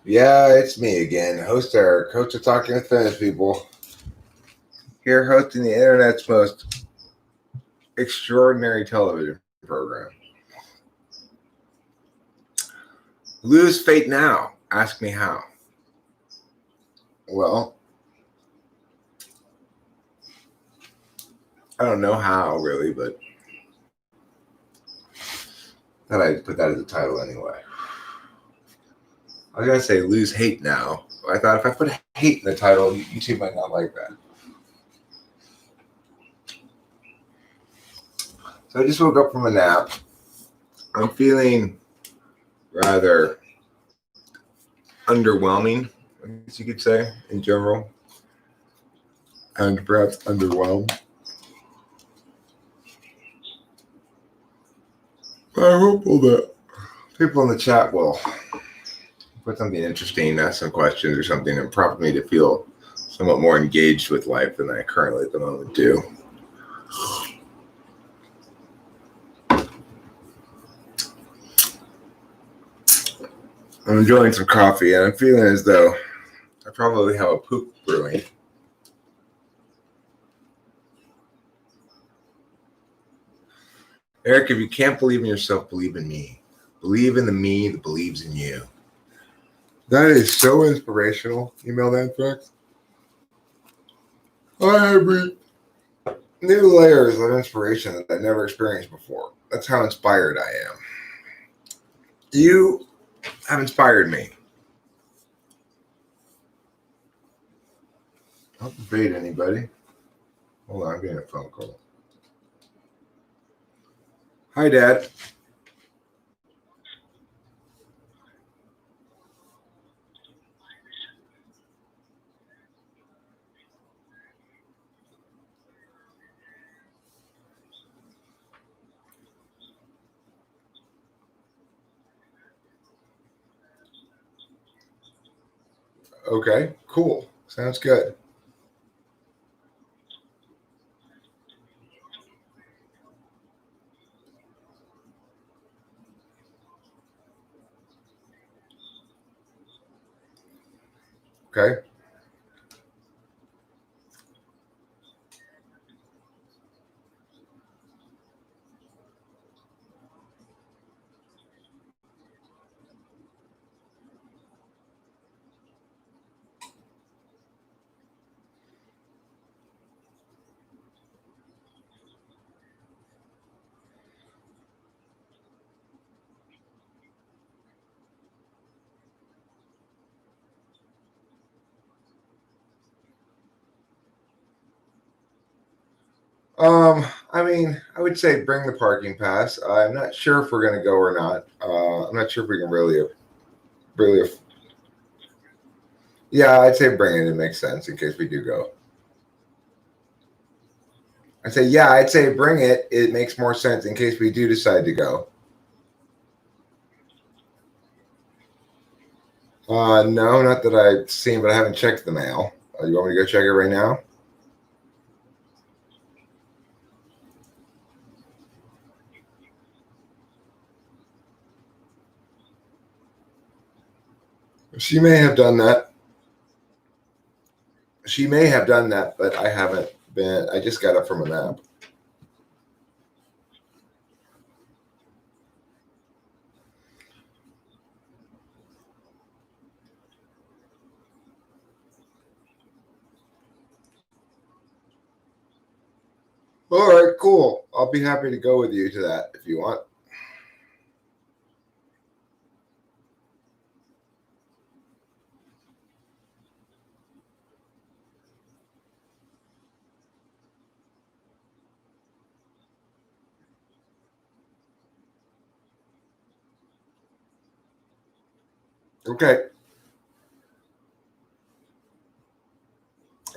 Yeah, it's me again, host Eric, host of Talking with Fitness People. Here hosting the internet's most extraordinary television program. Lose fate now. Ask me how. Well, I don't know how really, but thought I'd put that as a title anyway. I was gonna say lose hate now. I thought if I put hate in the title, YouTube might not like that. So I just woke up from a nap. I'm feeling rather underwhelming, I guess you could say, in general, and perhaps underwhelmed. I'm hopeful that people in the chat will put something interesting, ask some questions or something, and prompt me to feel somewhat more engaged with life than I currently at the moment do. I'm enjoying some coffee, and I'm feeling as though I probably have a poop brewing. Eric, if you can't believe in yourself, believe in me. Believe in the me that believes in you. That is so inspirational, email Anthrax. I have reached new layers of inspiration that I've never experienced before. That's how inspired I am. You have inspired me. I'll debate anybody. Hold on, I'm getting a phone call. Hi, Dad. Okay, cool. Sounds good. Okay. I mean, I would say bring the parking pass. I'm not sure if we're going to go or not. I'm not sure if we can really. Yeah, I'd say bring it. It makes sense in case we do go. I say, yeah, I'd say bring it. It makes more sense in case we do decide to go. No, not that I've seen, but I haven't checked the mail. You want me to go check it right now? She may have done that. She may have done that, but I haven't been. I just got up from a nap. All right, cool. I'll be happy to go with you to that if you want. Okay.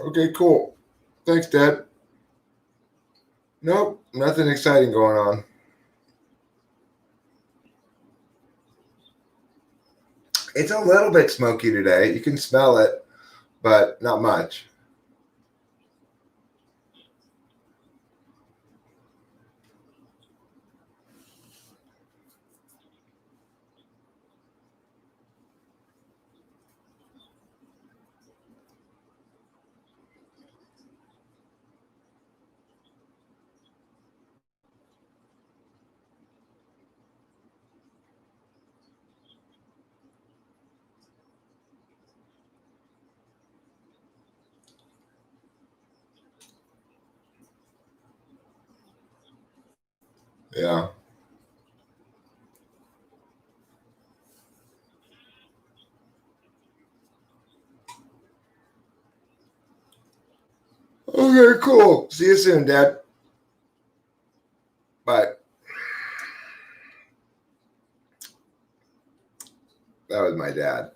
Okay, cool. Thanks, Dad. Nope, nothing exciting going on. It's a little bit smoky today. You can smell it, but not much. Yeah. Okay, cool. See you soon, Dad. Bye. That was my dad.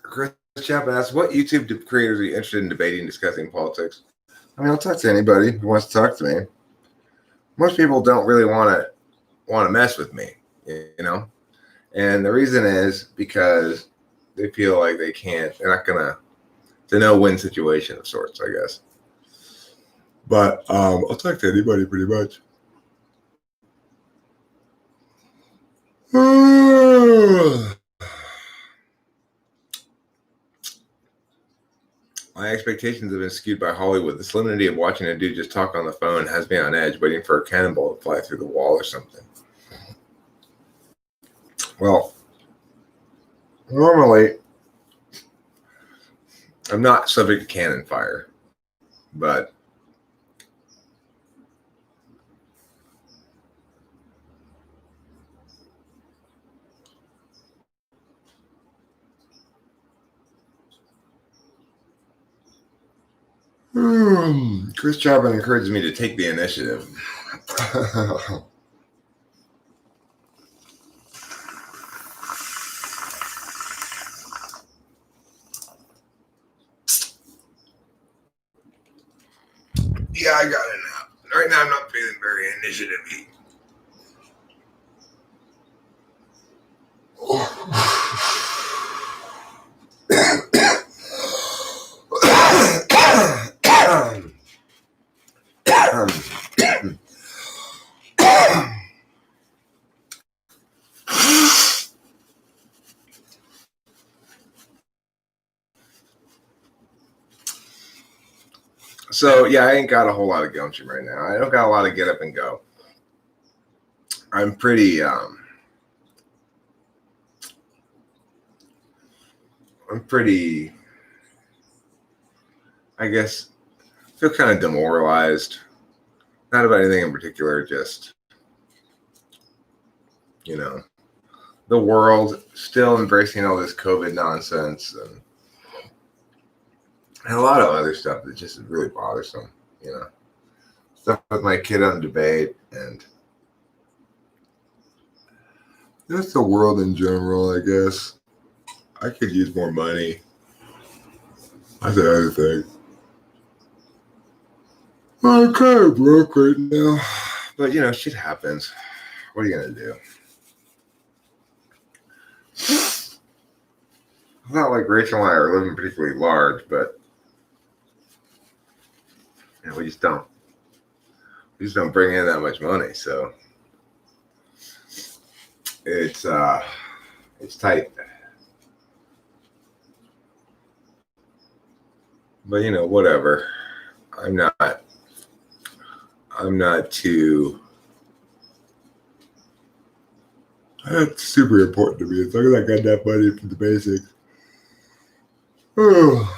Chris Chapman asks, what YouTube creators are you interested in debating and discussing politics? I mean, I'll talk to anybody who wants to talk to me. Most people don't really want to mess with me, you know? And the reason is because they feel like they can't, they're not gonna, it's a no-win situation of sorts, I guess. But I'll talk to anybody pretty much. My expectations have been skewed by Hollywood. The solemnity of watching a dude just talk on the phone has me on edge, waiting for a cannonball to fly through the wall or something. Well, normally I'm not subject to cannon fire, but Chris Chapman encourages me to take the initiative. Yeah, I got it now. Right now, I'm not feeling very initiative-y. So yeah, I ain't got a whole lot of gumption right now. I don't got a lot of get up and go. I'm pretty I guess feel kind of demoralized. Not about anything in particular, just the world still embracing all this COVID nonsense and a lot of other stuff that just is really bothersome, Stuff with my kid on debate and just the world in general, I guess. I could use more money. That's the other thing. I'm kind of broke right now. But, shit happens. What are you going to do? It's not like Rachel and I are living particularly large, but we just don't bring in that much money, so it's tight. But whatever. I'm not too. That's super important to me. As long as I got that money for the basics. Oh,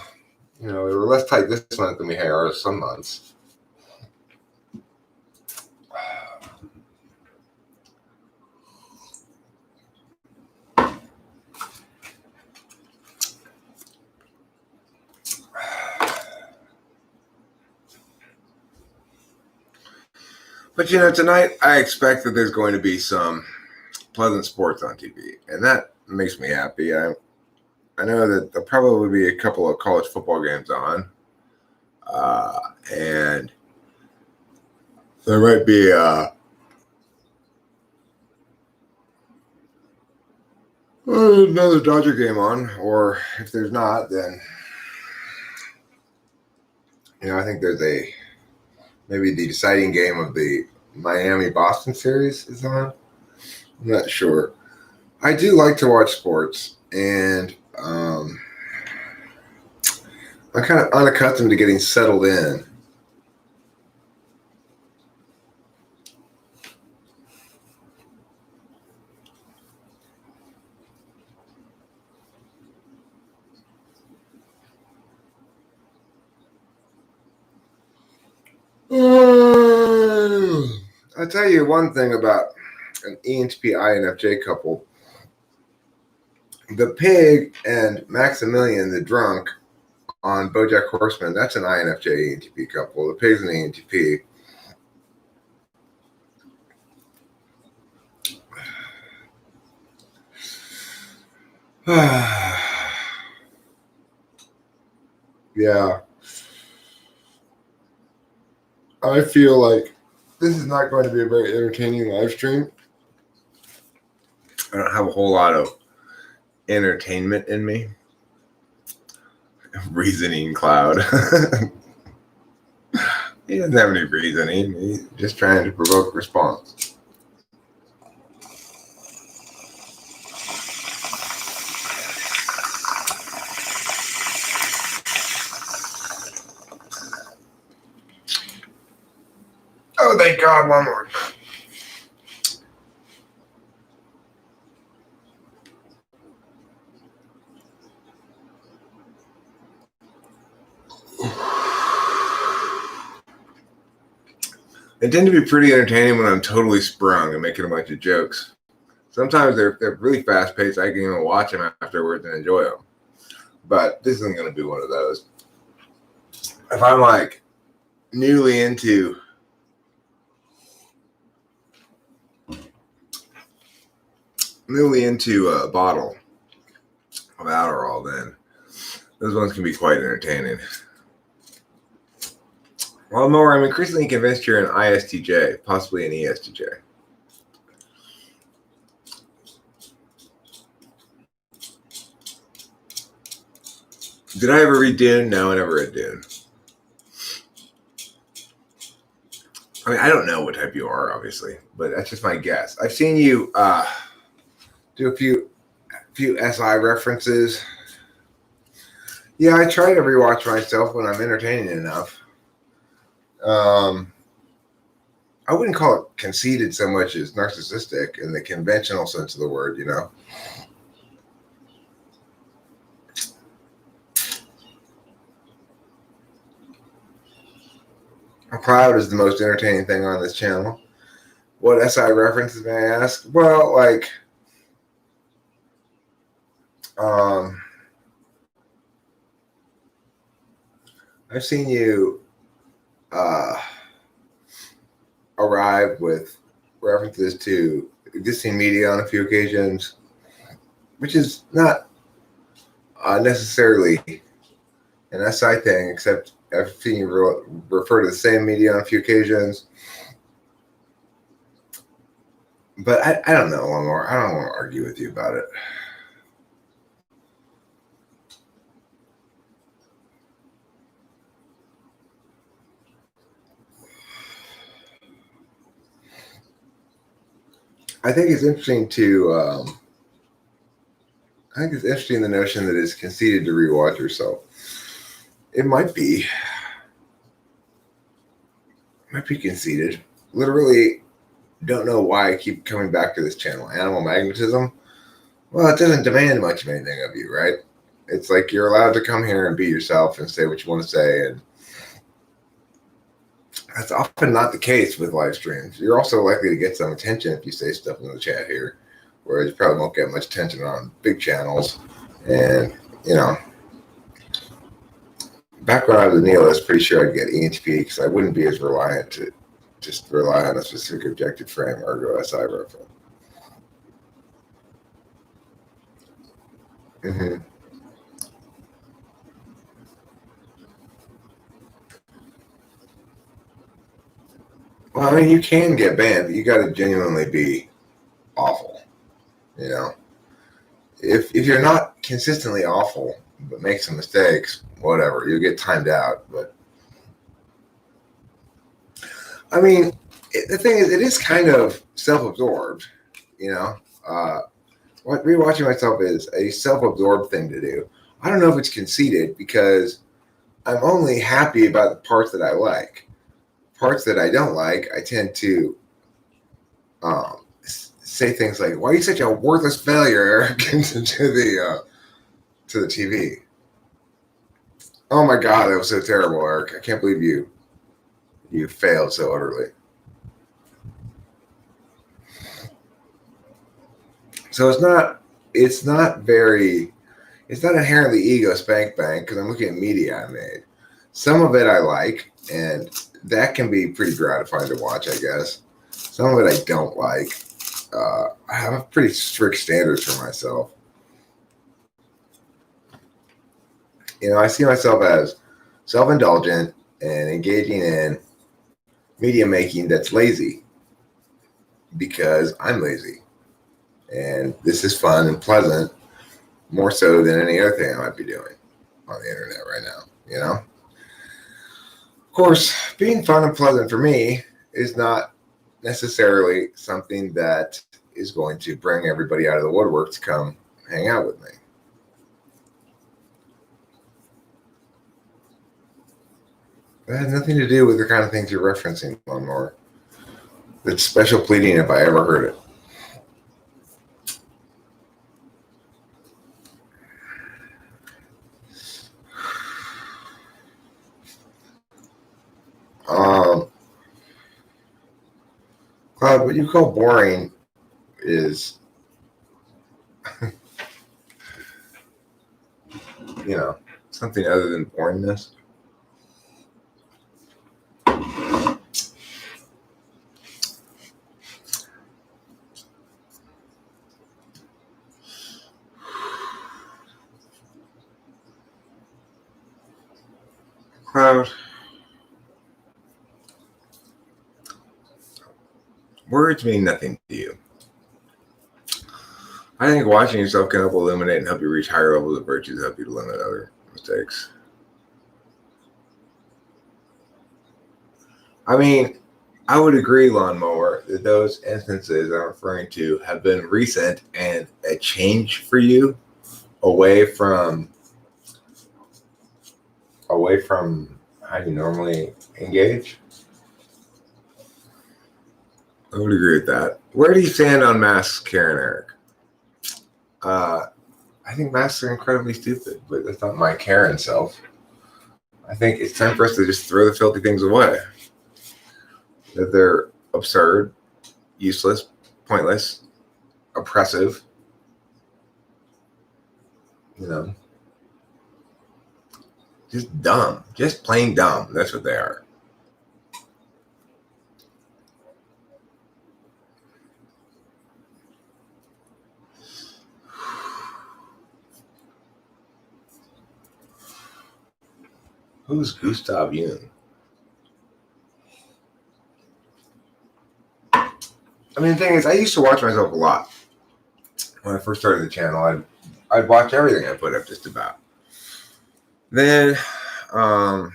we were less tight this month than we are some months. But tonight I expect that there's going to be some pleasant sports on TV, and that makes me happy. I know that there'll probably be a couple of college football games on, and there might be another Dodger game on, or if there's not, then I think there's maybe the deciding game of the Miami-Boston series is on. I'm not sure. I do like to watch sports, and I'm kind of unaccustomed to getting settled in. I'll tell you one thing about an ENTP INFJ couple. The pig and Maximilian the drunk on BoJack Horseman, that's an INFJ ENTP couple. The pig's an ENTP. Yeah. I feel like this is not going to be a very entertaining live stream. I don't have a whole lot of entertainment in me. Reasoning cloud. He doesn't have any reasoning. He's just trying to provoke response. Oh, thank God, one more. They tend to be pretty entertaining when I'm totally sprung and making a bunch of jokes. Sometimes they're really fast paced. I can even watch them afterwards and enjoy them. But this isn't going to be one of those. If I'm like newly into a bottle of Adderall, then those ones can be quite entertaining. Well, more, I'm increasingly convinced you're an ISTJ, possibly an ESTJ. Did I ever read Dune? No, I never read Dune. I mean, I don't know what type you are, obviously, but that's just my guess. I've seen you do a few SI references. Yeah, I try to rewatch myself when I'm entertaining enough. I wouldn't call it conceited so much as narcissistic in the conventional sense of the word, you know. Cloud is the most entertaining thing on this channel. What SI references, may I ask? Well, like, I've seen you arrive with references to existing media on a few occasions, which is not necessarily an SI thing, except I've seen you refer to the same media on a few occasions. But I don't know, Lamar. I don't want to argue with you about it. I think it's interesting the notion that it's conceited to rewatch yourself. It might be conceited. Literally, don't know why I keep coming back to this channel. Animal magnetism. Well, it doesn't demand much of anything of you, right? It's like you're allowed to come here and be yourself and say what you want to say, and that's often not the case with live streams. You're also likely to get some attention if you say stuff in the chat here, whereas you probably won't get much attention on big channels. And, you know, back when I was a nihilist, pretty sure I'd get ENTP because I wouldn't be as reliant to just rely on a specific objective frame, ergo SI reference. Mm-hmm. Well, I mean, you can get banned, but you got to genuinely be awful. You know, if you're not consistently awful but make some mistakes, whatever, you'll get timed out. But I mean, the thing is, it is kind of self-absorbed. You know, rewatching myself is a self-absorbed thing to do. I don't know if it's conceited because I'm only happy about the parts that I like. Parts that I don't like, I tend to say things like, "Why are you such a worthless failure, Eric?" to the TV. Oh my God, that was so terrible, Eric. I can't believe you failed so utterly. So it's not inherently ego spank bang because I'm looking at media I made. Some of it I like, and that can be pretty gratifying to watch, I guess. Some of it I don't like. I have pretty strict standards for myself. I see myself as self-indulgent and engaging in media making that's lazy because I'm lazy. And this is fun and pleasant, more so than any other thing I might be doing on the internet right now. Of course, being fun and pleasant for me is not necessarily something that is going to bring everybody out of the woodwork to come hang out with me. That has nothing to do with the kind of things you're referencing, Lawnmower. It's special pleading if I ever heard it. Cloud, what you call boring is, something other than boringness. Cloud, words mean nothing to you. I think watching yourself can help illuminate and help you reach higher levels of virtues and help you to limit other mistakes. I mean, I would agree, Lawnmower, that those instances I'm referring to have been recent and a change for you away from how you normally engage. I would agree with that. Where do you stand on masks, Karen Eric? I think masks are incredibly stupid, but that's not my Karen self. I think it's time for us to just throw the filthy things away. That they're absurd, useless, pointless, oppressive. Just dumb. Just plain dumb. That's what they are. Who's Gustav Jung? I mean, the thing is, I used to watch myself a lot. When I first started the channel, I'd watch everything I put up just about. Then, I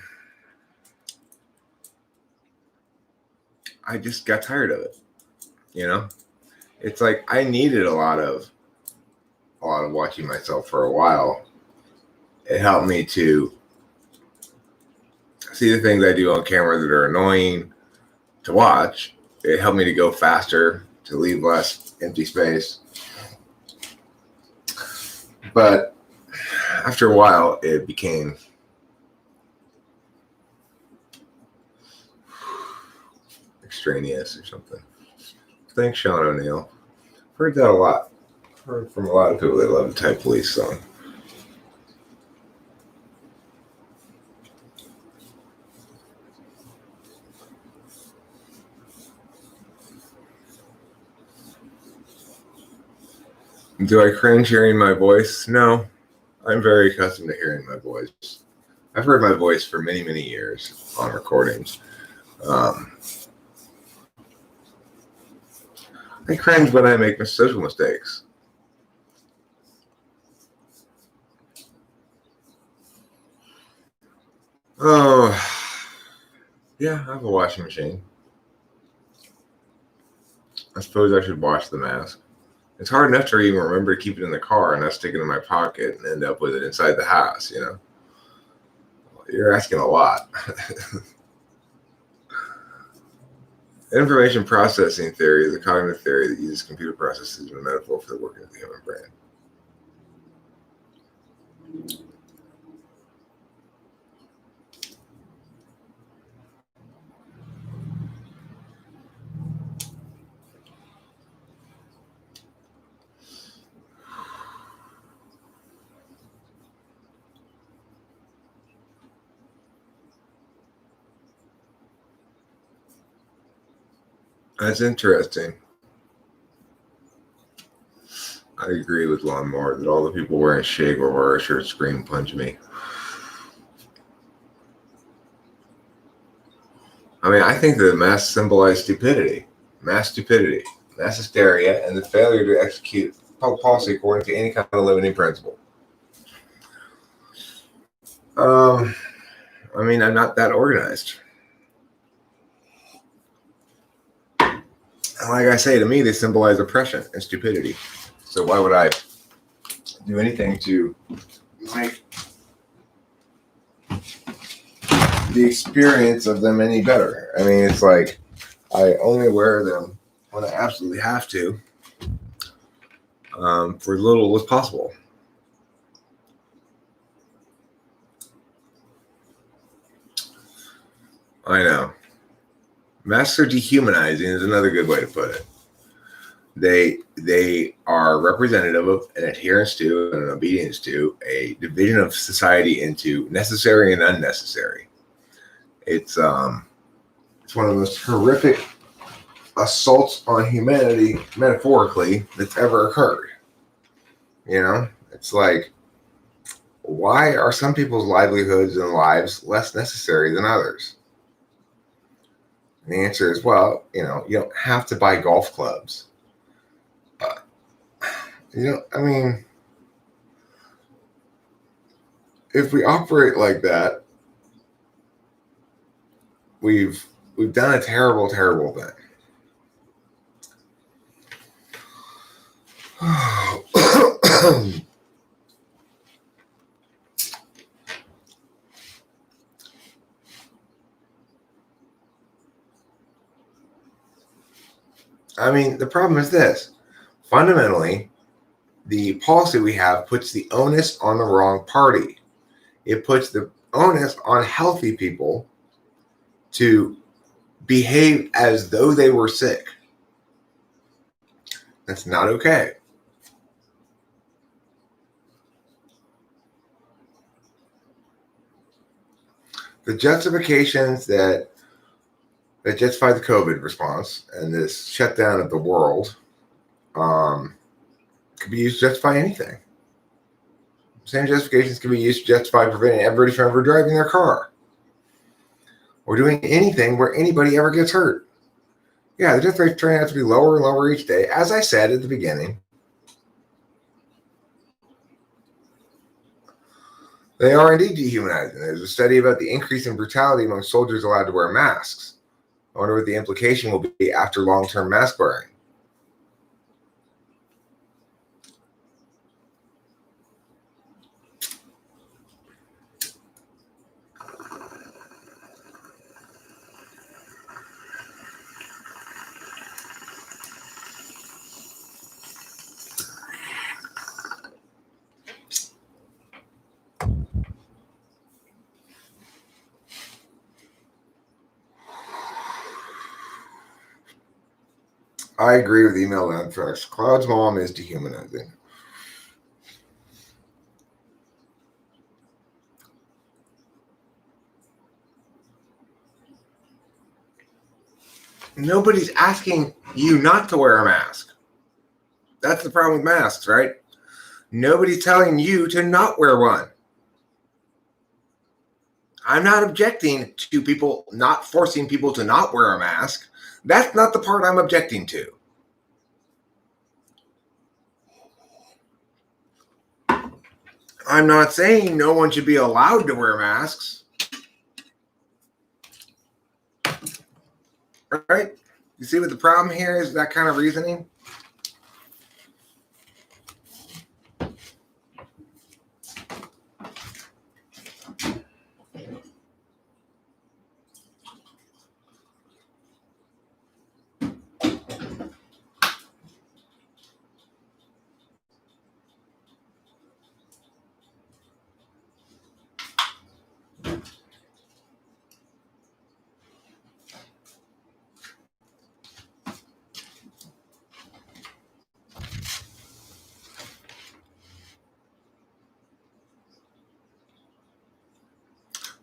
just got tired of it. It's like I needed a lot of watching myself for a while. It helped me to see the things I do on camera that are annoying to watch. It helped me to go faster, to leave less empty space. But after a while, it became extraneous or something. Thanks, Sean O'Neill. Heard that a lot. Heard from a lot of people that love the Type Police song. Do I cringe hearing my voice? No. I'm very accustomed to hearing my voice. I've heard my voice for many, many years on recordings. I cringe when I make social mistakes. Oh, yeah, I have a washing machine. I suppose I should wash the mask. It's hard enough to even remember to keep it in the car and not stick it in my pocket and end up with it inside the house, You're asking a lot. Information processing theory is a cognitive theory that uses computer processes as a metaphor for the working of the human brain. That's interesting. I agree with Lawnmower that all the people wearing Che Guevara shirts scream punch me. I mean, I think the masks symbolize stupidity, mass hysteria, and the failure to execute public policy according to any kind of limiting principle. I mean, I'm not that organized. And like I say, to me, they symbolize oppression and stupidity. So why would I do anything to make the experience of them any better? I mean, it's like I only wear them when I absolutely have to, for as little as possible. I know. Masks are dehumanizing is another good way to put it. They are representative of an adherence to and an obedience to a division of society into necessary and unnecessary. It's one of the most horrific assaults on humanity, metaphorically, that's ever occurred. You know, it's like, why are some people's livelihoods and lives less necessary than others? And the answer is, well, you don't have to buy golf clubs. I mean, if we operate like that, we've done a terrible, terrible thing. I mean, the problem is this. Fundamentally, the policy we have puts the onus on the wrong party. It puts the onus on healthy people to behave as though they were sick. That's not okay. The justifications that justify the COVID response and this shutdown of the world could be used to justify anything. Same justifications can be used to justify preventing everybody from ever driving their car or doing anything where anybody ever gets hurt. Yeah, the death rate's turning out to be lower and lower each day. As I said at the beginning, they are indeed dehumanizing. There's a study about the increase in brutality among soldiers allowed to wear masks. I wonder what the implication will be after long-term mask wearing. I agree with email anthrax. Cloud's mom is dehumanizing. Nobody's asking you not to wear a mask. That's the problem with masks, right? Nobody's telling you to not wear one. I'm not objecting to people not forcing people to not wear a mask. That's not the part I'm objecting to. I'm not saying no one should be allowed to wear masks. Right? You see what the problem here is, that kind of reasoning?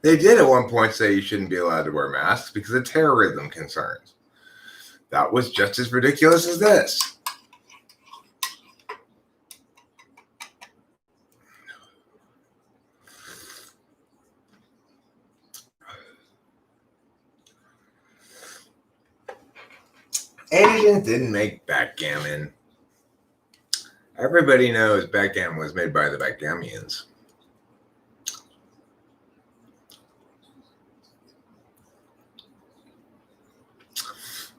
They did at one point say you shouldn't be allowed to wear masks because of terrorism concerns. That was just as ridiculous as this. Asians didn't make backgammon. Everybody knows backgammon was made by the backgammonians.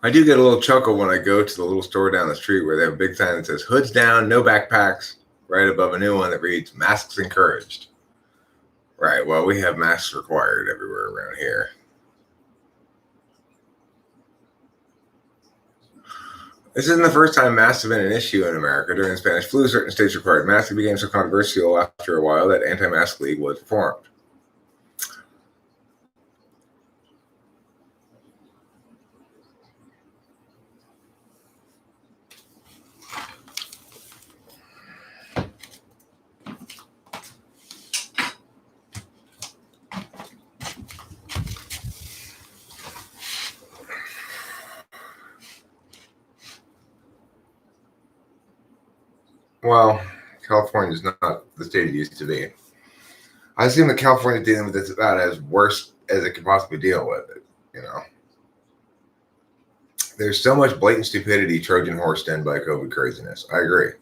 I do get a little chuckle when I go to the little store down the street where they have a big sign that says hoods down, no backpacks, right above a new one that reads masks encouraged. Right, well, we have masks required everywhere around here. This isn't the first time masks have been an issue in America. During the Spanish flu, certain states required masks. It became so controversial after a while that anti-mask league was formed. Well, California is not the state it used to be. I assume that California is dealing with this about as worse as it could possibly deal with it, you know. There's so much blatant stupidity, Trojan horse done by COVID craziness. I agree.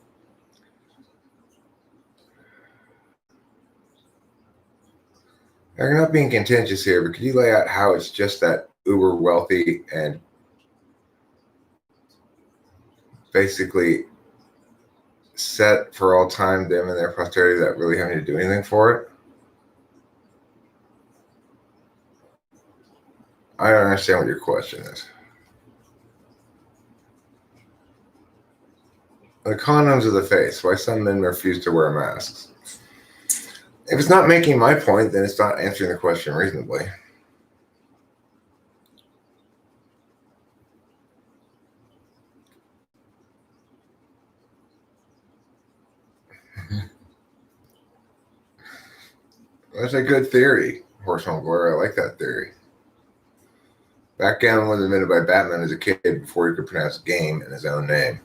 I'm not being contentious here, but could you lay out how it's just that uber wealthy and basically set for all time, them and their posterity, that really having to do anything for it? I don't understand what your question is. The condoms of the face. Why some men refuse to wear masks? If it's not making my point, then it's not answering the question reasonably. That's a good theory, Horseman Glory. I like that theory. Backgammon was invented by Batman as a kid before he could pronounce game in his own name.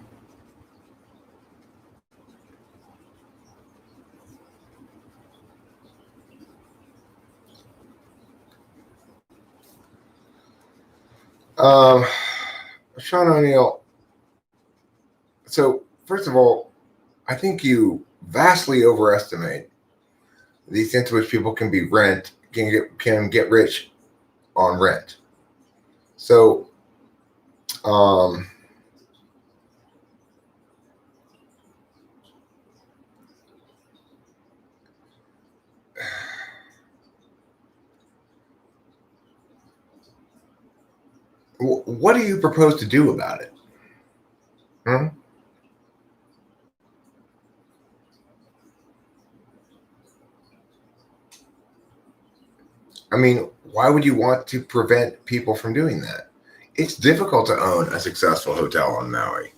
Sean O'Neill. So, first of all, I think you vastly overestimate the extent to which people can get rich on rent. So, what do you propose to do about it? I mean, why would you want to prevent people from doing that? It's difficult to own a successful hotel on Maui.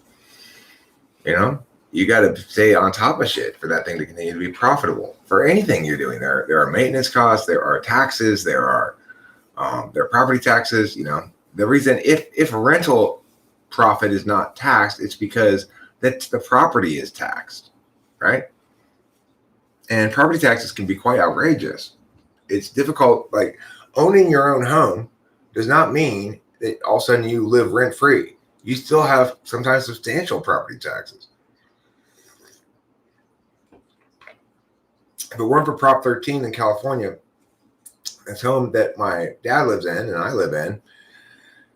You know, you got to stay on top of shit for that thing to continue to be profitable. For anything you're doing, there are maintenance costs, there are taxes, there are property taxes. You know, the reason if rental profit is not taxed, it's because the property is taxed, right? And property taxes can be quite outrageous. It's difficult. Like, owning your own home does not mean that all of a sudden you live rent free. You still have sometimes substantial property taxes. If it weren't for Prop 13 in California, this home that my dad lives in and I live in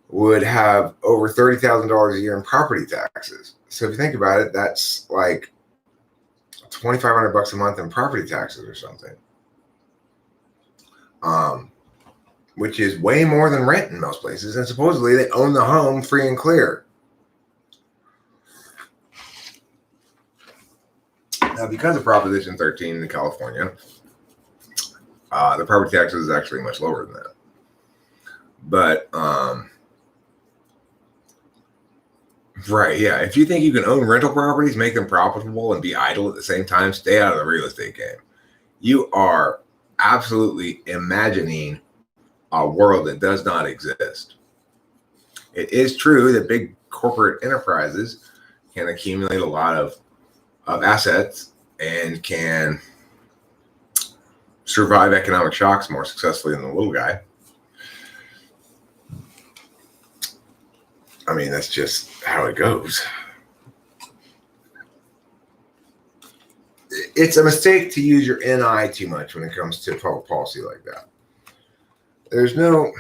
would have over $30,000 a year in property taxes. So if you think about it, that's like $2,500 a month in property taxes or something. Which is way more than rent in most places. And supposedly they own the home free and clear. Now, because of Proposition 13 in California, the property taxes is actually much lower than that. But, right, yeah. If you think you can own rental properties, make them profitable, and be idle at the same time, stay out of the real estate game. You are absolutely imagining a world that does not exist. It is true that big corporate enterprises can accumulate a lot of assets and can survive economic shocks more successfully than the little guy. I mean, that's just how it goes. It's a mistake to use your NI too much when it comes to public policy like that. There's no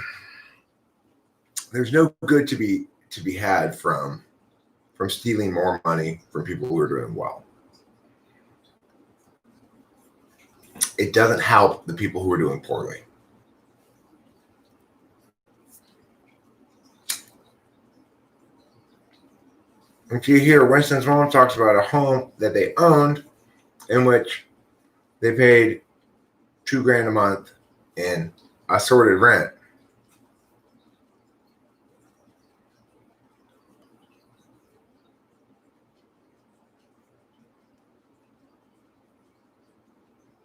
good to be had from stealing more money from people who are doing well. It doesn't help the people who are doing poorly. If you hear Winston's mom talks about a home that they owned in which they paid $2,000 a month in assorted rent.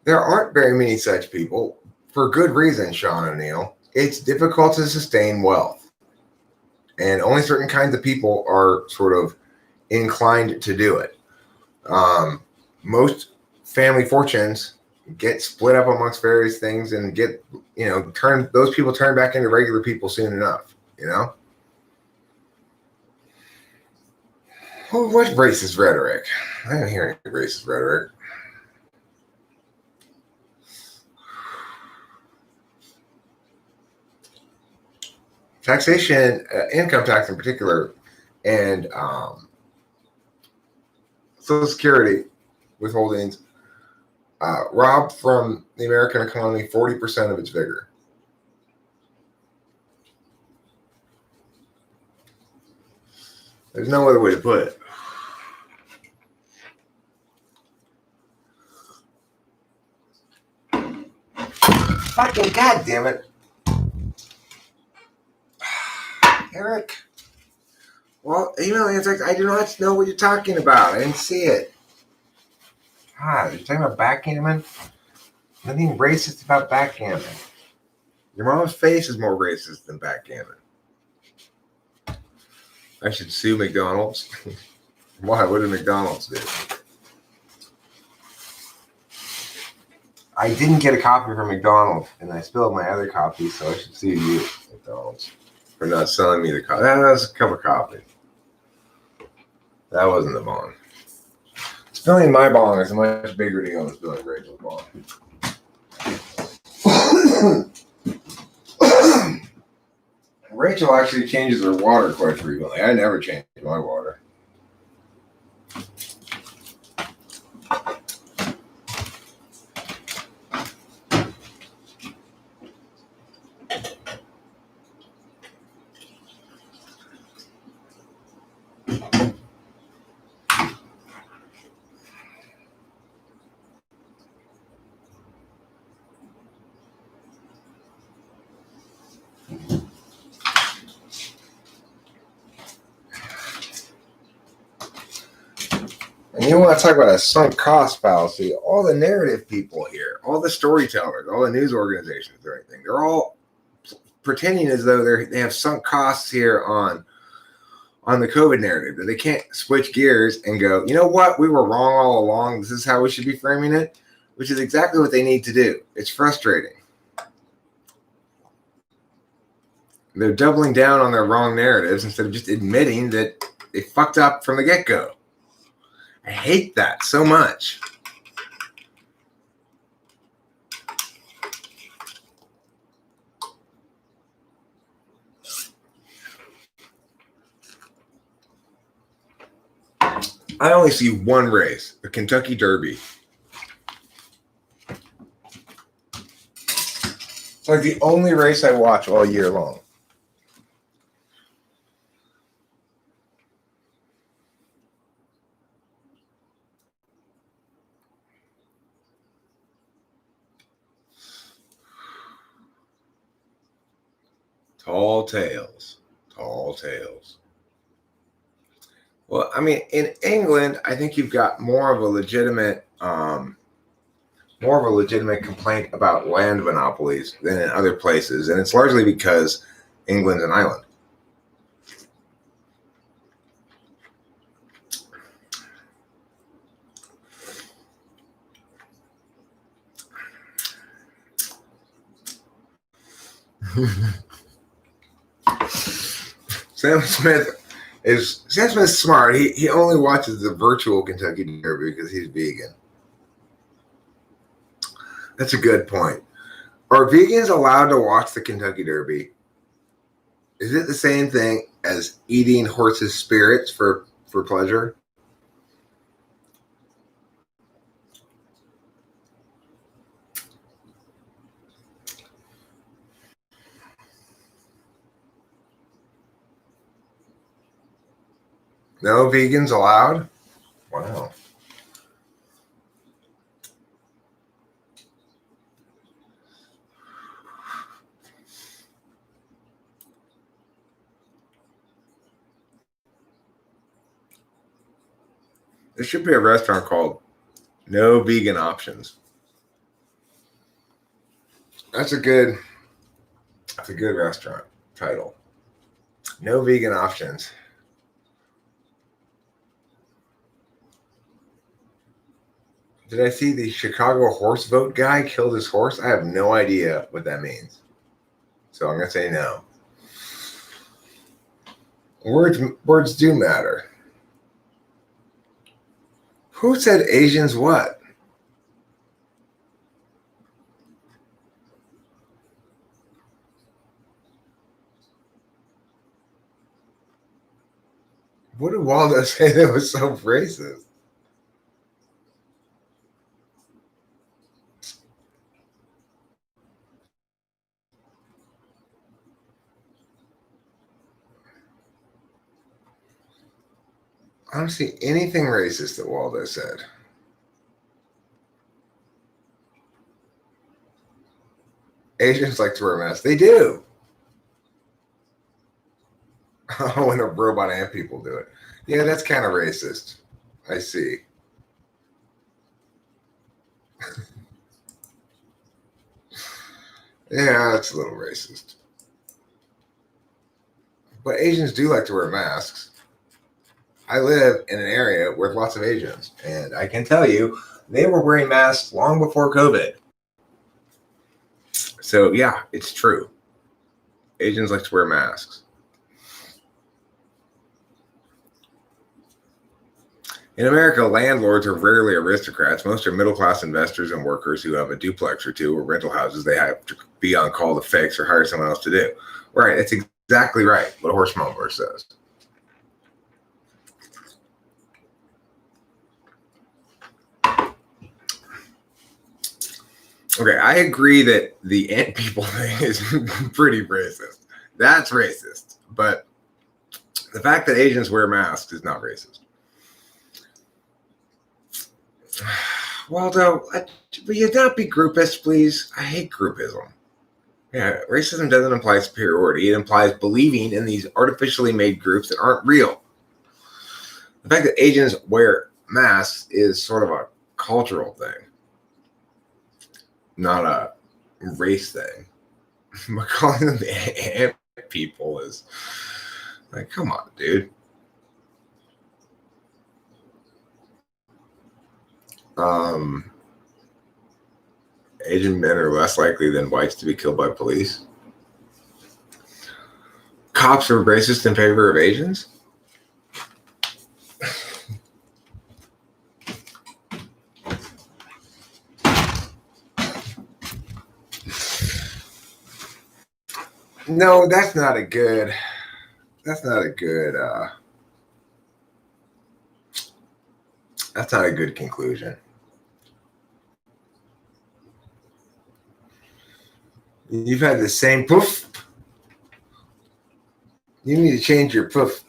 There aren't very many such people, for good reason, Sean O'Neill. It's difficult to sustain wealth, and only certain kinds of people are sort of inclined to do it. Most family fortunes get split up amongst various things and get, those people turn back into regular people soon enough, Well, what racist rhetoric? I don't hear any racist rhetoric. Taxation, income tax in particular, and Social Security withholdings robbed from the American economy 40% of its vigor. There's no other way to put it. Fucking goddamn it. Eric. Well, it's like I do not know what you're talking about. I didn't see it. God, you're talking about backgammon? Nothing racist about backgammon. Your mom's face is more racist than backgammon. I should sue McDonald's. Why? What did McDonald's do? I didn't get a copy from McDonald's, and I spilled my other copy, so I should sue you, McDonald's, for not selling me the copy. That was a cup of coffee. That wasn't the bong. Spilling my bong is a much bigger deal than spilling Rachel's bong. Rachel actually changes her water quite frequently. I never change my water. And you want to talk about a sunk cost fallacy, all the narrative people here, all the storytellers, all the news organizations, everything, they're all pretending as though they have sunk costs here on the COVID narrative, that they can't switch gears and go, you know what, we were wrong all along. This is how we should be framing it, which is exactly what they need to do. It's frustrating. They're doubling down on their wrong narratives instead of just admitting that they fucked up from the get-go. I hate that so much. I only see one race, the Kentucky Derby. It's like the only race I watch all year long. Tall tales, tall tales. Well, I mean, in England, I think you've got more of a legitimate complaint about land monopolies than in other places, and it's largely because England's an island. Sam Smith's smart. He only watches the virtual Kentucky Derby because he's vegan. That's a good point. Are vegans allowed to watch the Kentucky Derby? Is it the same thing as eating horses' spirits for pleasure? No vegans allowed? Wow. There should be a restaurant called No Vegan Options. That's a good restaurant title. No Vegan Options. Did I see the Chicago horse vote guy killed his horse? I have no idea what that means. So I'm going to say no. Words do matter. Who said Asians what? What did Waldo say that was so racist? I don't see anything racist that Waldo said. Asians like to wear masks. They do. When a robot ant people do it. Yeah, that's kind of racist. I see. Yeah, that's a little racist. But Asians do like to wear masks. I live in an area with lots of Asians, and I can tell you they were wearing masks long before COVID. So, yeah, it's true. Asians like to wear masks. In America, landlords are rarely aristocrats. Most are middle-class investors and workers who have a duplex or two or rental houses they have to be on call to fix or hire someone else to do. Right, that's exactly right what Horse Mumbler says. Okay, I agree that the ant people thing is pretty racist. That's racist. But the fact that Asians wear masks is not racist. Waldo, will you not be groupist, please? I hate groupism. Yeah, racism doesn't imply superiority. It implies believing in these artificially made groups that aren't real. The fact that Asians wear masks is sort of a cultural thing, not a race thing. But calling them ant people is like, come on, dude. Asian men are less likely than whites to be killed by police. Cops are racist in favor of Asians? No, that's not a good that's not a good conclusion. You've had the same poof. You need to change your poof.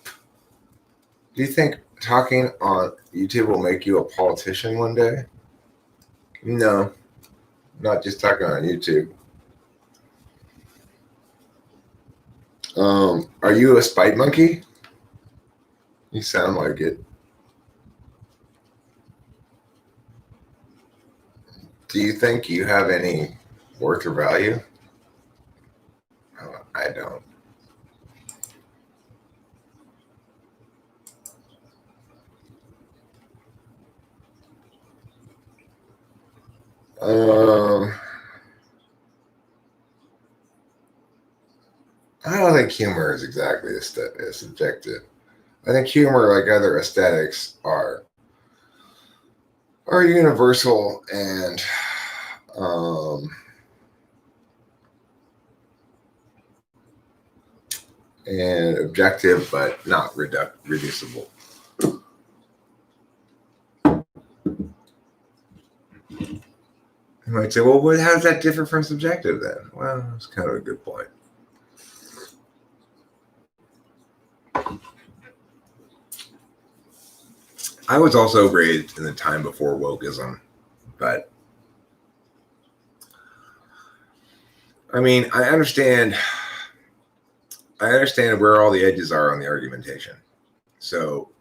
Do you think talking on YouTube will make you a politician one day? No, not just talking on YouTube. Are you a spite monkey? You sound like it. Do you think you have any worth or value? I don't. Um, think humor is exactly as subjective. I think humor, like other aesthetics, are universal um, and objective, but not reducible. You might say, well, how does that differ from subjective then? Well, that's kind of a good point. I was also raised in the time before wokeism, but I mean, I understand where all the edges are on the argumentation. So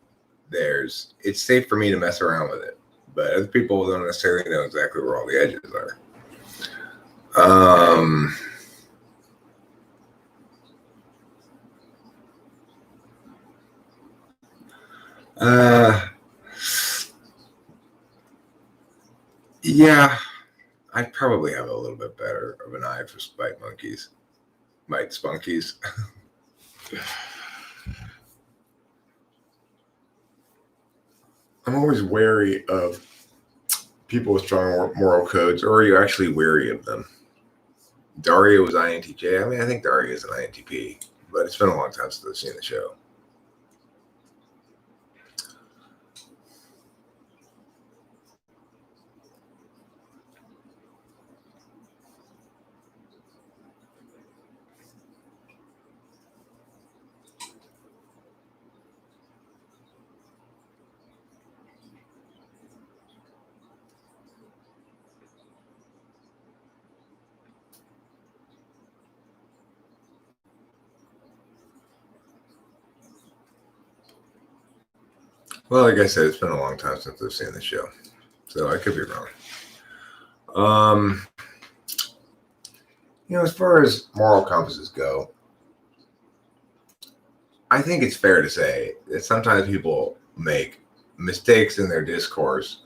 it's safe for me to mess around with it, but other people don't necessarily know exactly where all the edges are. Yeah, I probably have a little bit better of an eye for spite spunkies. I'm always wary of people with strong moral codes, or are you actually wary of them? Daria was INTJ. I mean, I think Daria is an INTP, but it's been a long time since I've seen the show. Well, like I said, it's been a long time since I've seen the show, so I could be wrong. As far as moral compasses go, I think it's fair to say that sometimes people make mistakes in their discourse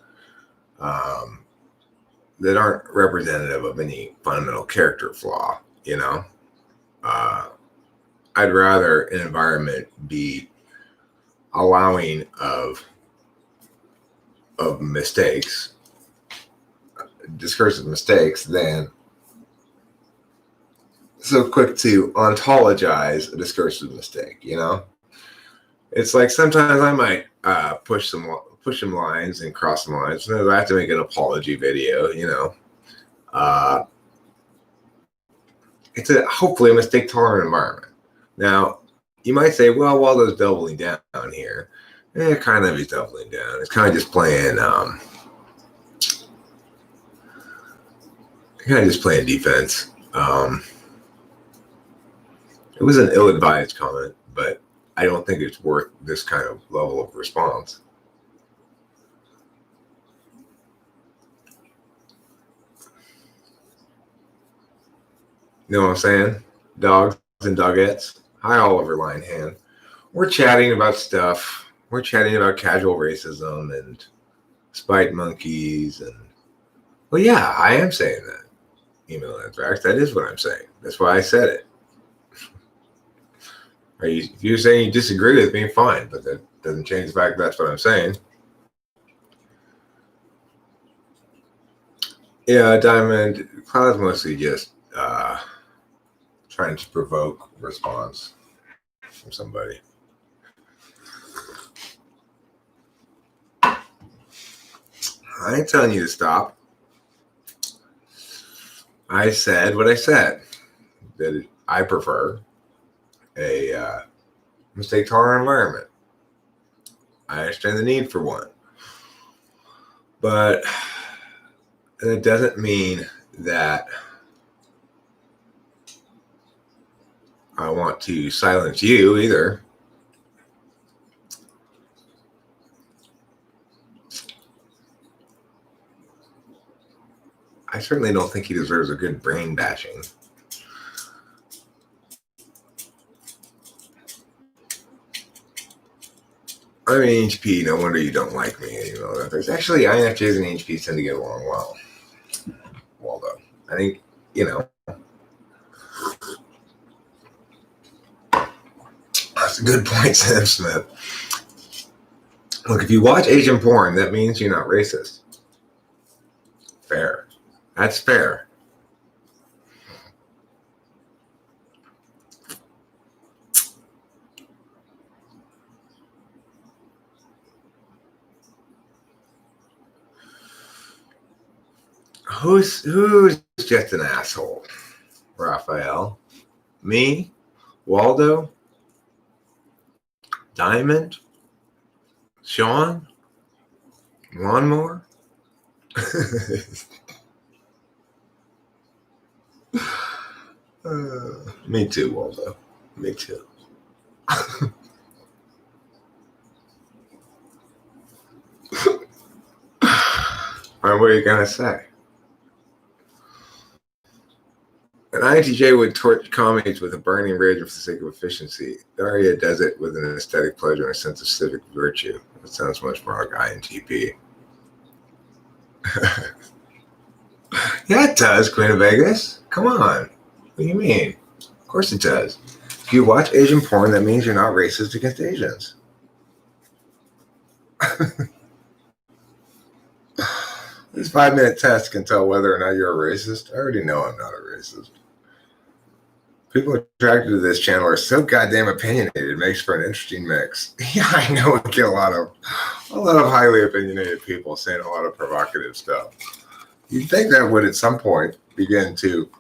that aren't representative of any fundamental character flaw. I'd rather an environment be allowing of mistakes, discursive mistakes, than so quick to ontologize a discursive mistake. It's like sometimes I might push some lines and cross some lines. Sometimes I have to make an apology video. It's hopefully a mistake tolerant environment. Now, you might say, well, Waldo's doubling down here. Kind of he's doubling down. It's kind of just playing defense. It was an ill-advised comment, but I don't think it's worth this kind of level of response. You know what I'm saying? Dogs and dogettes. Hi, Oliver Linehan. We're chatting about stuff. We're chatting about casual racism and spite monkeys. And, well, yeah, I am saying that. Email anthrax. That is what I'm saying. That's why I said it. If you're saying you disagree with me, fine, but that doesn't change the fact that's what I'm saying. Yeah, Diamond, Cloud's mostly just trying to provoke response from somebody. I ain't telling you to stop. I said what I said, that I prefer a mistake tolerant environment. I understand the need for one, but it doesn't mean that I want to silence you either. I certainly don't think he deserves a good brain bashing. I'm an HP, no wonder you don't like me. There's actually INFJs and HPs tend to get along well. Waldo. I think, a good point, Sam Smith. Look, if you watch Asian porn, that means you're not racist. Fair. That's fair. Who's just an asshole? Raphael? Me? Waldo? Diamond? Sean? Lawnmower? Me too, Waldo. Me too. What are you gonna say? An INTJ would torch commies with a burning rage for the sake of efficiency. Daria does it with an aesthetic pleasure and a sense of civic virtue. That sounds much more like INTP. Yeah, it does, Queen of Vegas. Come on. What do you mean? Of course it does. If you watch Asian porn, that means you're not racist against Asians. This 5-minute test can tell whether or not you're a racist. I already know I'm not a racist. People attracted to this channel are so goddamn opinionated. It makes for an interesting mix. Yeah, I know we get a lot of highly opinionated people saying a lot of provocative stuff. You'd think that would at some point begin to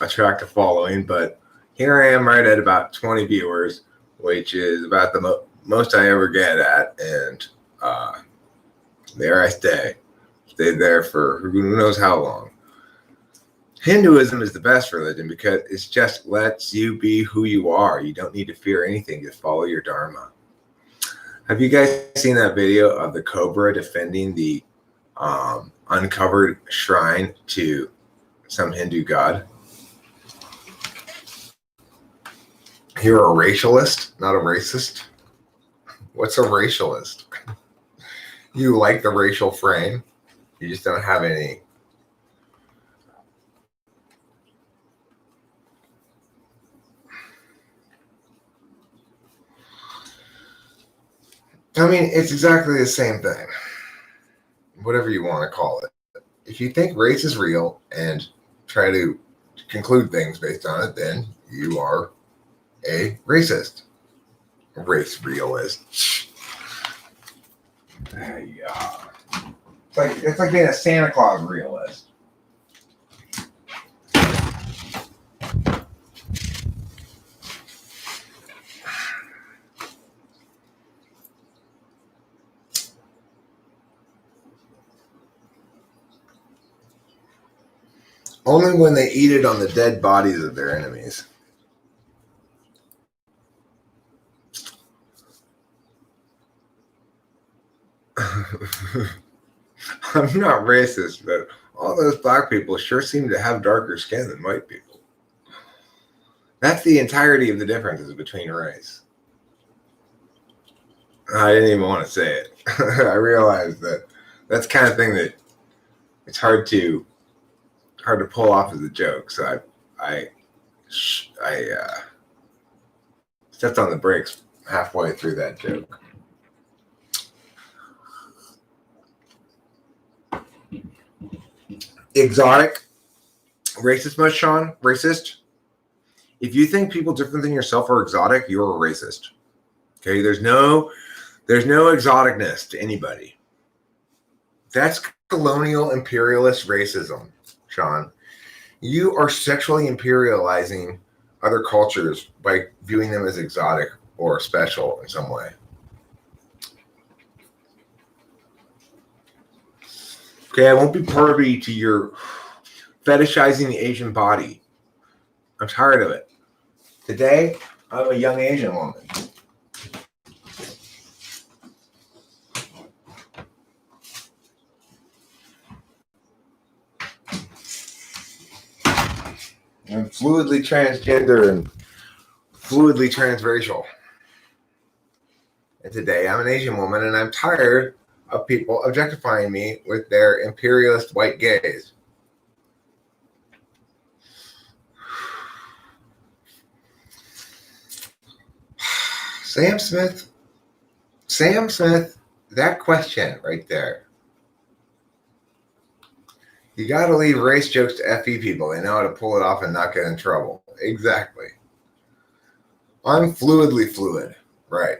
attract a following, but here I am right at about 20 viewers, which is about the most I ever get at, and there I stay. Stayed there for who knows how long. Hinduism is the best religion because it just lets you be who you are. You don't need to fear anything. Just follow your dharma. Have you guys seen that video of the cobra defending the uncovered shrine to some Hindu god? You're a racialist, not a racist. What's a racialist? You like the racial frame. You just don't have any. I mean, it's exactly the same thing. Whatever you want to call it. If you think race is real and try to conclude things based on it, then you are a racist. Race realist. Yeah. It's like being a Santa Claus realist. Only when they eat it on the dead bodies of their enemies. I'm not racist, but all those black people sure seem to have darker skin than white people. That's the entirety of the differences between race. I didn't even want to say it. I realized that that's the kind of thing that it's hard to pull off as a joke. So I stepped on the brakes halfway through that joke. Exotic. Racist much, Sean? Racist? If you think people different than yourself are exotic, you're a racist. Okay, there's no exoticness to anybody. That's colonial imperialist racism, Sean. You are sexually imperializing other cultures by viewing them as exotic or special in some way. Okay, I won't be privy to your fetishizing the Asian body. I'm tired of it. Today, I'm a young Asian woman. I'm fluidly transgender and fluidly transracial. And today, I'm an Asian woman, and I'm tired of people objectifying me with their imperialist white gaze. Sam Smith, that question right there. You got to leave race jokes to FE people. They know how to pull it off and not get in trouble. Exactly. I'm fluidly fluid. Right.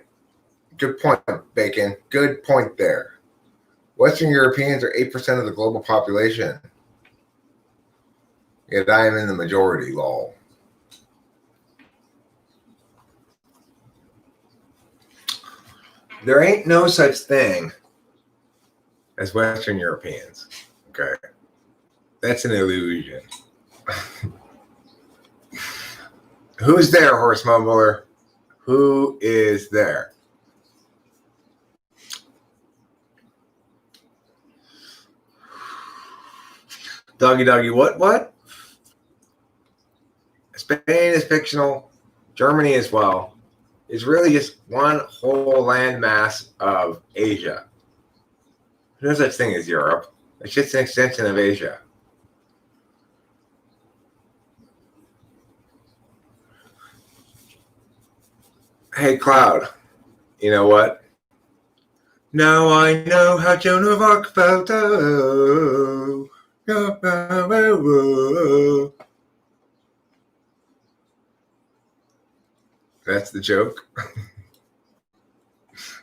Good point, Bacon. Good point there. Western Europeans are 8% of the global population. Yet I am in the majority, lol. There ain't no such thing as Western Europeans. Okay. That's an illusion. Who's there, horse mumbler? Who is there? Doggy, what? Spain is fictional. Germany as well. It's really just one whole landmass of Asia. There's no such thing as Europe. It's just an extension of Asia. Hey, Cloud, you know what? Now I know how Joan of Arc felt. Oh. That's the joke.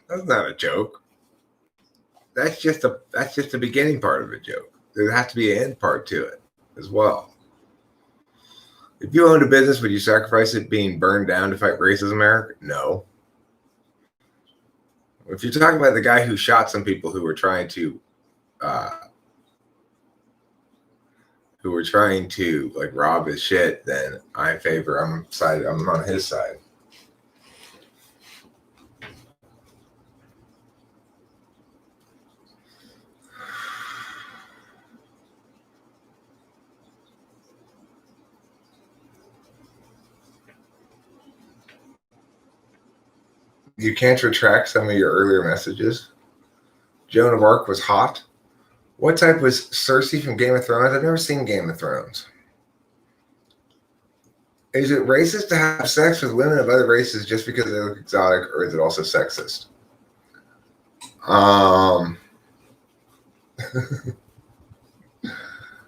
That's not a joke. That's just the beginning part of a joke. There has to be an end part to it as well. If you owned a business, would you sacrifice it being burned down to fight racism, Eric? No. If you're talking about the guy who shot some people who were trying to like rob his shit, then I'm on his side. You can't retract some of your earlier messages. Joan of Arc was hot. What type was Cersei from Game of Thrones? I've never seen Game of Thrones. Is it racist to have sex with women of other races just because they look exotic, or is it also sexist?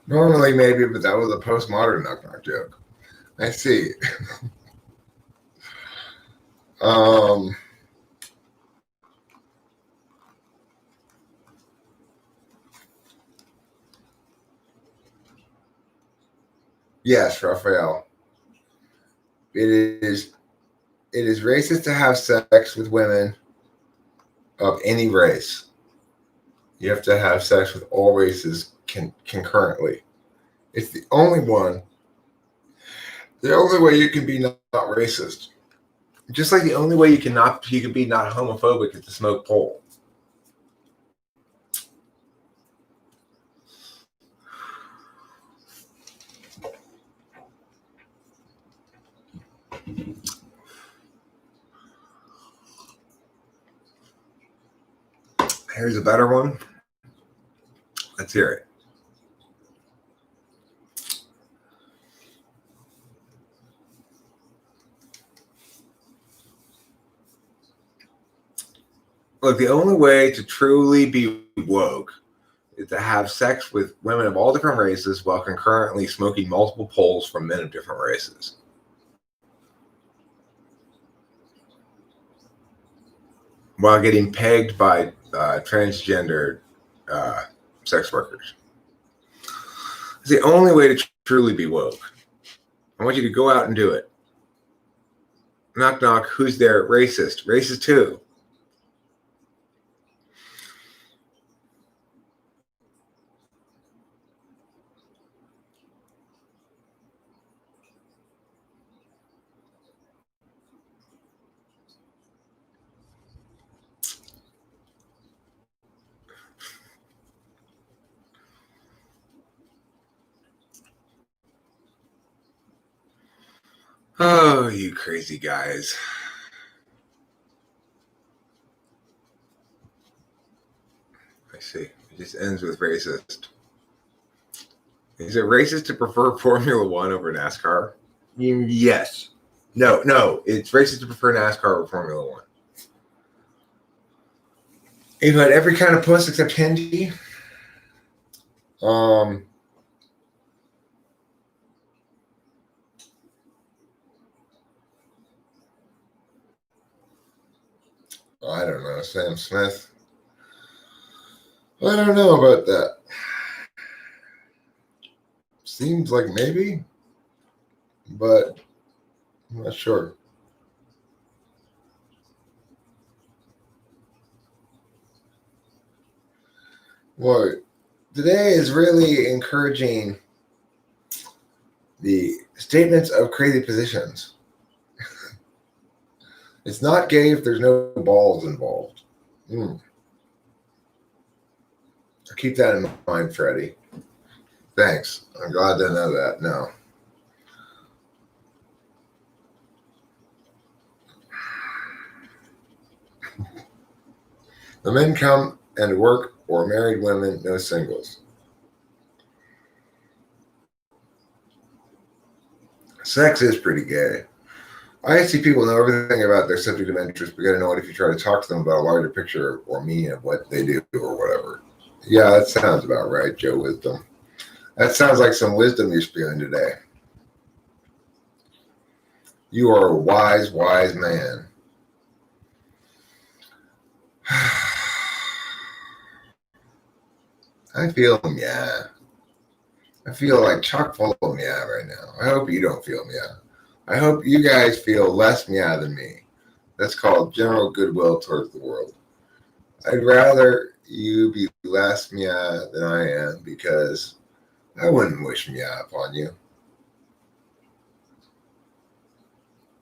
Normally, maybe, but that was a postmodern knock-knock joke. I see. Yes, Raphael. It is racist to have sex with women of any race. You have to have sex with all races concurrently. It's the only one. The only way you can be not racist. Just like the only way you can be not homophobic is to smoke pole. Here's a better one. Let's hear it. Look, the only way to truly be woke is to have sex with women of all different races while concurrently smoking multiple poles from men of different races. While getting pegged by transgender sex workers. It's the only way to truly be woke. I want you to go out and do it. Knock, knock. Who's there? Racist. Racist too. Oh, you crazy guys. I see. It just ends with racist. Is it racist to prefer Formula One over NASCAR? Yes. No. It's racist to prefer NASCAR over Formula One. You've had every kind of puss except Hindi. I don't know, Sam Smith. I don't know about that. Seems like maybe, but I'm not sure. Well, today is really encouraging the statements of crazy positions. It's not gay if there's no balls involved. I'll keep that in mind, Freddie. Thanks. I'm glad to know that. No. The men come and work, or married women, no singles. Sex is pretty gay. I see people know everything about their subject of interest, but you gotta know it if you try to talk to them about a larger picture or meaning of what they do or whatever. Yeah, that sounds about right, Joe Wisdom. That sounds like some wisdom you're spewing today. You are a wise, wise man. I feel meow. I feel like chock full of meow right now. I hope you don't feel meow. I hope you guys feel less meow than me. That's called general goodwill towards the world. I'd rather you be less meow than I am because I wouldn't wish meow upon you.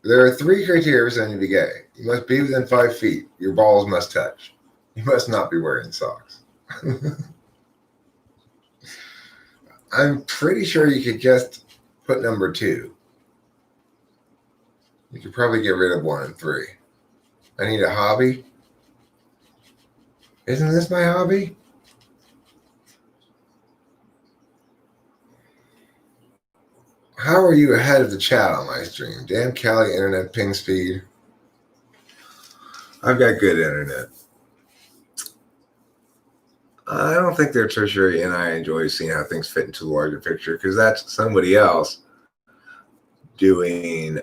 There are 3 criteria for to be gay. You must be within 5 feet. Your balls must touch. You must not be wearing socks. I'm pretty sure you could just put number 2. You could probably get rid of 1 and 3. I need a hobby. Isn't this my hobby? How are you ahead of the chat on my stream? Damn Cali internet ping speed. I've got good internet. I don't think they're tertiary, and I enjoy seeing how things fit into the larger picture because that's somebody else doing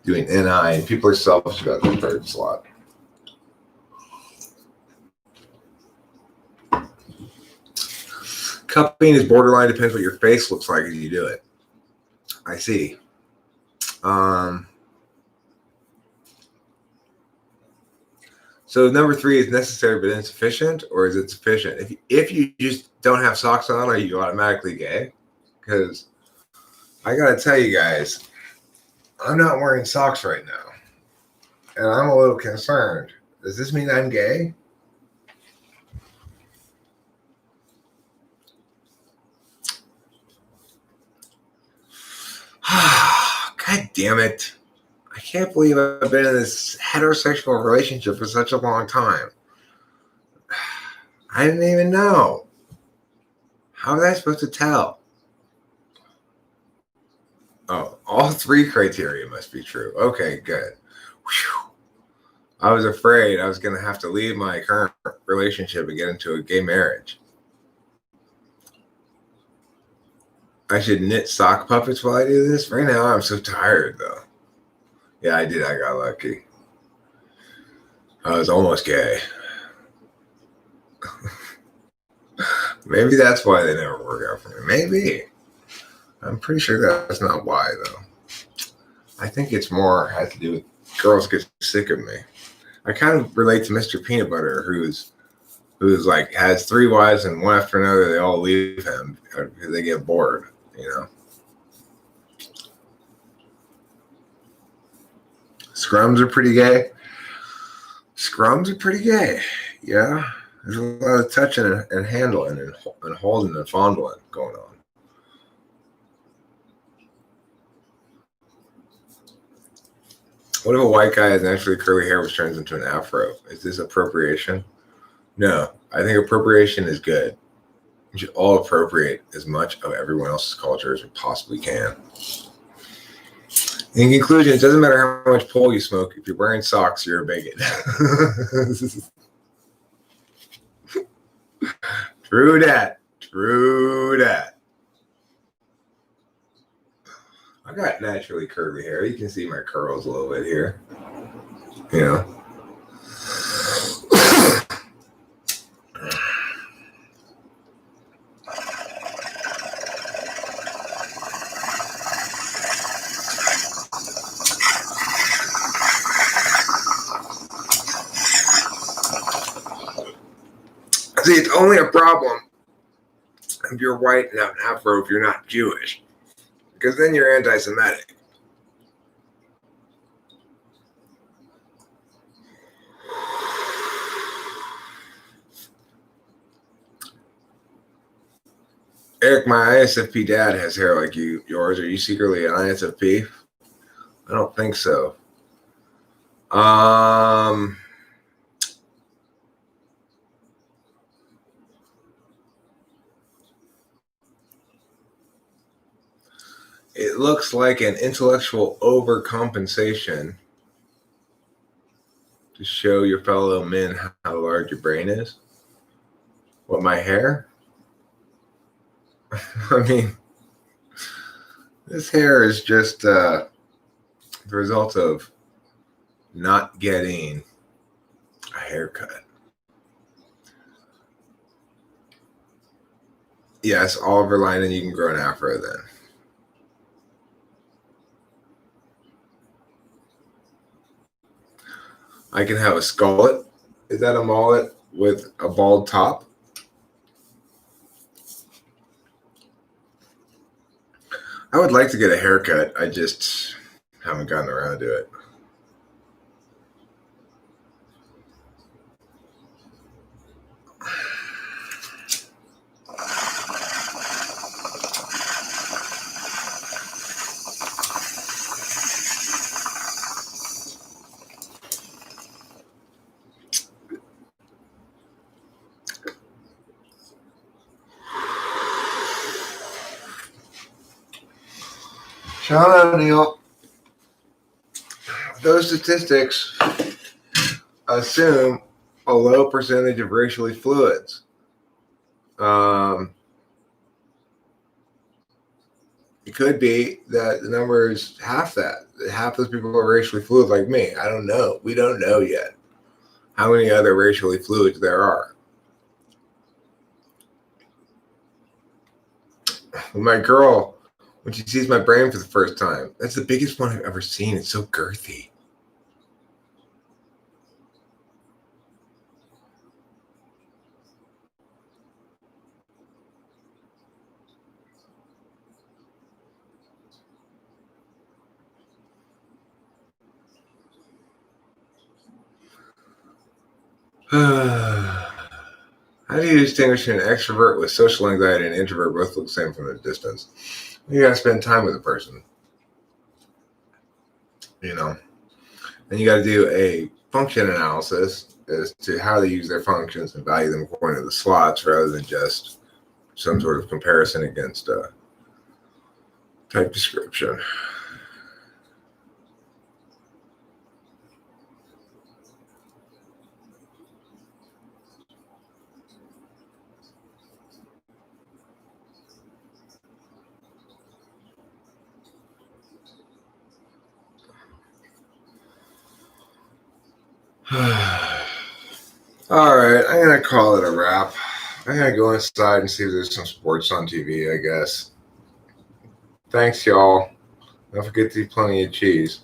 NI, and people are selfish about their third slot. Cupping is borderline, depends what your face looks like as you do it. I see. So number 3 is necessary but insufficient, or is it sufficient? If you just don't have socks on, are you automatically gay? Because I gotta tell you guys, I'm not wearing socks right now, and I'm a little concerned. Does this mean I'm gay? God damn it. I can't believe I've been in this heterosexual relationship for such a long time. I didn't even know. How was I supposed to tell? Oh, all 3 criteria must be true. Okay, good. Whew. I was afraid I was going to have to leave my current relationship and get into a gay marriage. I should knit sock puppets while I do this. Right now, I'm so tired, though. Yeah, I did. I got lucky. I was almost gay. Maybe that's why they never work out for me. Maybe. I'm pretty sure that's not why, though. I think it's more has to do with girls get sick of me. I kind of relate to Mr. Peanut Butter, who's like has 3 wives and one after another they all leave him because they get bored, you know. Scrums are pretty gay. Scrums are pretty gay. Yeah. There's a lot of touching and handling and holding and fondling going on. What if a white guy has naturally curly hair which turns into an afro? Is this appropriation? No. I think appropriation is good. We should all appropriate as much of everyone else's culture as we possibly can. In conclusion, it doesn't matter how much pole you smoke. If you're wearing socks, you're a bigot. True that. True that. I got naturally curly hair. You can see my curls a little bit here. You know. See, it's only a problem if you're white and have an afro if you're not Jewish, because then you're anti-Semitic. Eric, my ISFP dad has hair like yours. Are you secretly an ISFP? I don't think so. It looks like an intellectual overcompensation to show your fellow men how large your brain is. What, my hair? I mean, this hair is just the result of not getting a haircut. Yes, Oliver Lyman, you can grow an afro then. I can have a skullet. Is that a mullet with a bald top? I would like to get a haircut. I just haven't gotten around to it. Sean O'Neill, those statistics assume a low percentage of racially fluids. It could be that the number is half that. Half those people are racially fluid like me. I don't know. We don't know yet how many other racially fluids there are. My girl, when she sees my brain for the first time, that's the biggest one I've ever seen. It's so girthy. How do you distinguish an extrovert with social anxiety and an introvert both look the same from a distance? You gotta spend time with a person, you know, and you gotta do a function analysis as to how they use their functions and value them according to the slots rather than just some sort of comparison against a type description. All right, I'm gonna call it a wrap. I'm gonna go inside and see if there's some sports on TV, I guess. Thanks, y'all. Don't forget to eat plenty of cheese.